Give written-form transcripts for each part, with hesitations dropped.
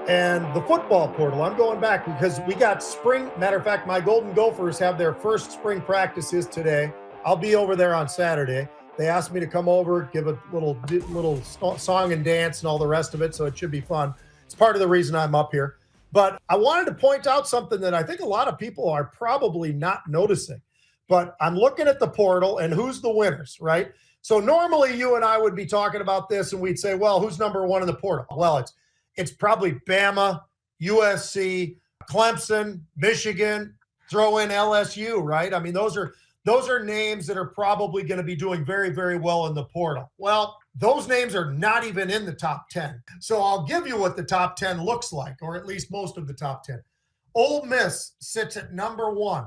and the football portal. I'm going back because we got spring. Matter of fact, my Golden Gophers have their first spring practices today. I'll be over there on Saturday. They asked me to come over, give a little song and dance and all the rest of it, so it should be fun. It's part of the reason I'm up here. But I wanted to point out something that I think a lot of people are probably not noticing. But I'm looking at the portal and who's the winners, right? So normally you and I would be talking about this and we'd say, well, who's number one in the portal? Well, it's probably Bama, USC, Clemson, Michigan, throw in LSU, right? I mean, those are names that are probably going to be doing very, very well in the portal. Well, those names are not even in the top 10. So I'll give you what the top 10 looks like, or at least most of the top 10. Ole Miss sits at number 1.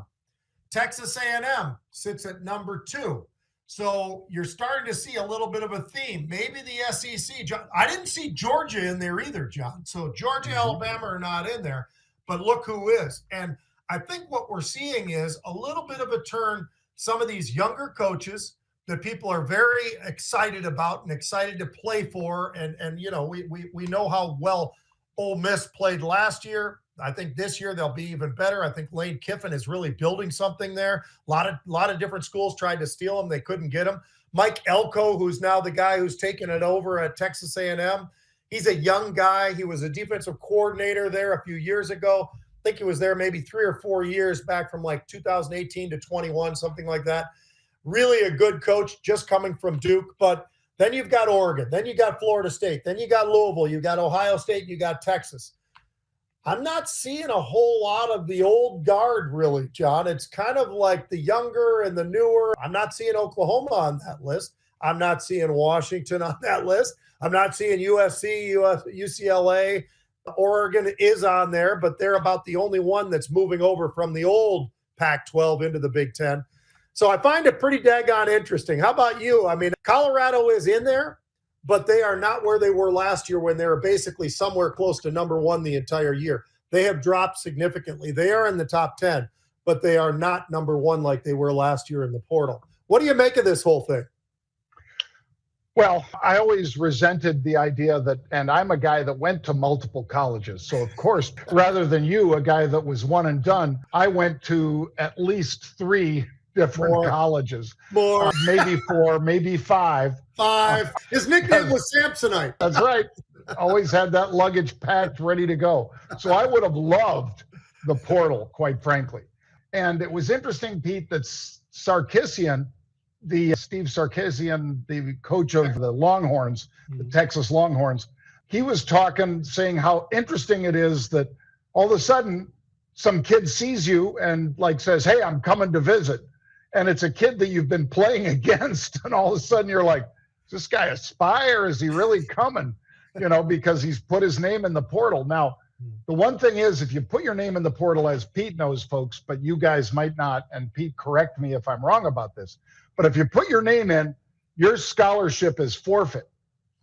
Texas A&M sits at number 2. So you're starting to see a little bit of a theme. Maybe the SEC. I didn't see Georgia in there either, John. So Georgia, Alabama are not in there, but look who is. And I think what we're seeing is a little bit of a turn. Some of these younger coaches that people are very excited about and excited to play for. And you know, we know how well Ole Miss played last year. I think this year they'll be even better. I think Lane Kiffin is really building something there. A lot of different schools tried to steal him. They couldn't get him. Mike Elko, who's now the guy who's taken it over at Texas A&M. He's a young guy. He was a defensive coordinator there a few years ago. I think he was there maybe 3 or 4 years back from like 2018 to 21, something like that. Really a good coach just coming from Duke. But then you've got Oregon. Then you got Florida State. Then you got Louisville. You got Ohio State. You got Texas. I'm not seeing a whole lot of the old guard, really, John. It's kind of like the younger and the newer. I'm not seeing Oklahoma on that list. I'm not seeing Washington on that list. I'm not seeing USC, UCLA. Oregon is on there, but they're about the only one that's moving over from the old Pac-12 into the Big Ten. So I find it pretty daggone interesting. How about you? I mean, Colorado is in there, but they are not where they were last year when they were basically somewhere close to number 1 the entire year. They have dropped significantly. They are in the top 10, but they are not number 1 like they were last year in the portal. What do you make of this whole thing? Well, I always resented the idea that, and I'm a guy that went to multiple colleges. So, of course, rather than you, a guy that was one and done, I went to at least 3 different colleges. More. Maybe 4, maybe 5. 5. His nickname was Samsonite. That's right. Always had that luggage packed, ready to go. So I would have loved the portal, quite frankly. And it was interesting, Pete, that Sarkisian, Steve Sarkisian, the coach of the Longhorns, the Texas Longhorns, he was talking, saying how interesting it is that all of a sudden some kid sees you and like says, hey, I'm coming to visit. And it's a kid that you've been playing against. And all of a sudden you're like, is this guy a spy or is he really coming? You know, because he's put his name in the portal. Now, the one thing is, if you put your name in the portal, as Pete knows, folks, but you guys might not, and Pete, correct me if I'm wrong about this, but if you put your name in, your scholarship is forfeit.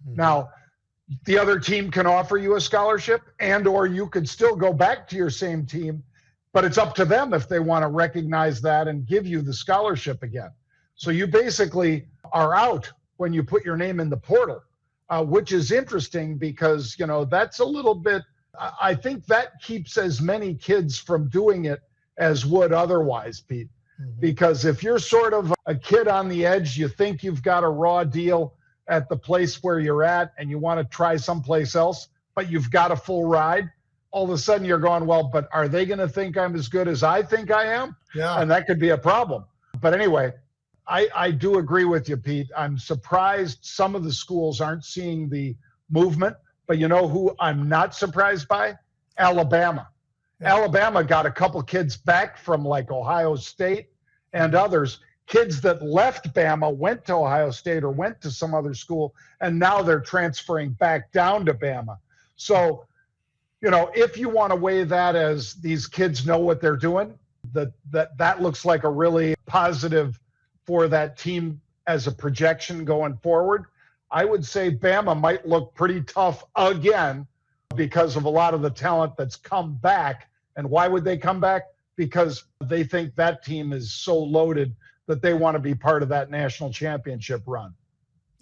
Now, the other team can offer you a scholarship, and or you could still go back to your same team, but it's up to them if they want to recognize that and give you the scholarship again. So you basically are out when you put your name in the portal, which is interesting because, you know, that's a little bit, I think that keeps as many kids from doing it as would otherwise, Pete. Because if you're sort of a kid on the edge, you think you've got a raw deal at the place where you're at and you want to try someplace else, but you've got a full ride, all of a sudden you're going, well, but are they going to think I'm as good as I think I am? Yeah. And that could be a problem. But anyway, I do agree with you, Pete. I'm surprised some of the schools aren't seeing the movement, but you know who I'm not surprised by? Alabama. Yeah. Alabama got a couple kids back from like Ohio State and others, kids that left Bama, went to Ohio State or went to some other school, and now they're transferring back down to Bama. So, you know, if you want to weigh that as these kids know what they're doing, that looks like a really positive for that team as a projection going forward. I would say Bama might look pretty tough again because of a lot of the talent that's come back. And why would they come back? Because they think that team is so loaded that they want to be part of that national championship run.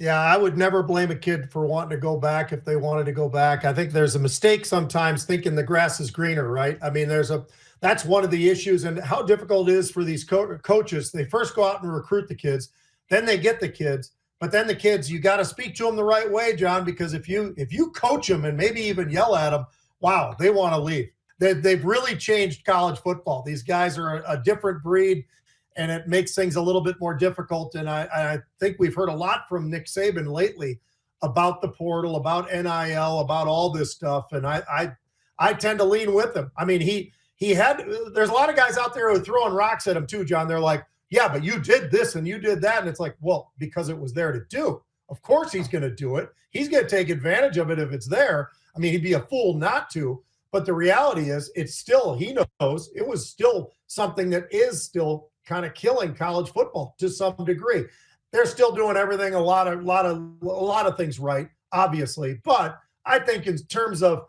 Yeah, I would never blame a kid for wanting to go back if they wanted to go back. I think there's a mistake sometimes thinking the grass is greener, right? I mean, that's one of the issues and how difficult it is for these coaches. They first go out and recruit the kids, then they get the kids, but then the kids, you got to speak to them the right way, John, because if you coach them and maybe even yell at them, wow, they want to leave. They've really changed college football. These guys are a different breed, and it makes things a little bit more difficult. And I think we've heard a lot from Nick Saban lately about the portal, about NIL, about all this stuff. And I tend to lean with him. I mean, there's a lot of guys out there who are throwing rocks at him too, John. They're like, yeah, but you did this and you did that. And it's like, well, because it was there to do. Of course he's going to do it. He's going to take advantage of it if it's there. I mean, he'd be a fool not to. But the reality is, it's still, he knows it was still something that is still kind of killing college football to some degree. They're still doing everything, a lot of things right, obviously. But I think in terms of,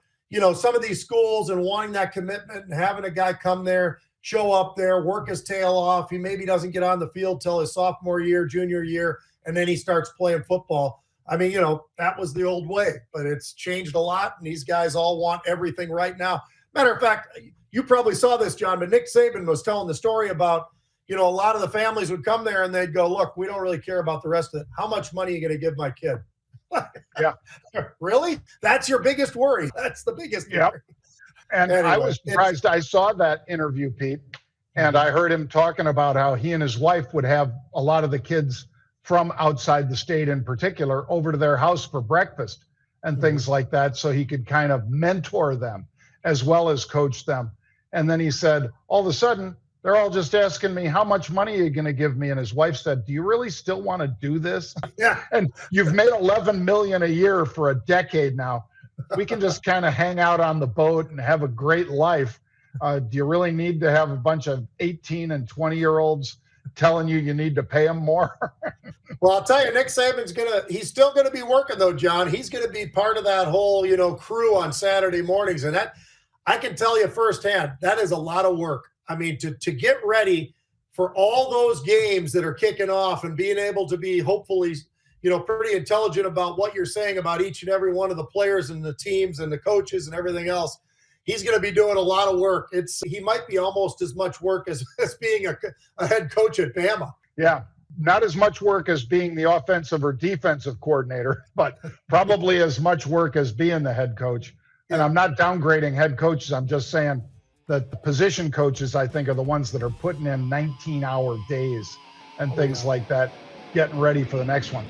some of these schools and wanting that commitment and having a guy come there, show up there, work his tail off. He maybe doesn't get on the field till his sophomore year, junior year, and then he starts playing football. I mean, that was the old way, but it's changed a lot, and these guys all want everything right now. Matter of fact, you probably saw this, John, but Nick Saban was telling the story about, a lot of the families would come there and they'd go, look, we don't really care about the rest of it. How much money are you going to give my kid? Yeah. Really? That's your biggest worry. That's the biggest worry. And anyway, I was surprised. I saw that interview, Pete, and I heard him talking about how he and his wife would have a lot of the kids from outside the state in particular over to their house for breakfast and things like that, so he could kind of mentor them as well as coach them. And then he said, all of a sudden, they're all just asking me, how much money are you going to give me? And his wife said, do you really still want to do this? Yeah. And you've made $11 million a year for a decade now. We can just kind of hang out on the boat and have a great life. Do you really need to have a bunch of 18 and 20-year-olds telling you need to pay them more? Well, I'll tell you, Nick Saban's he's still going to be working though, John. He's going to be part of that whole, crew on Saturday mornings. And that, I can tell you firsthand, that is a lot of work. I mean, to get ready for all those games that are kicking off and being able to be hopefully, pretty intelligent about what you're saying about each and every one of the players and the teams and the coaches and everything else. He's going to be doing a lot of work. He might be almost as much work as being a head coach at Bama. Yeah, not as much work as being the offensive or defensive coordinator, but probably as much work as being the head coach. And I'm not downgrading head coaches. I'm just saying that the position coaches, I think, are the ones that are putting in 19-hour days and things like that, getting ready for the next one.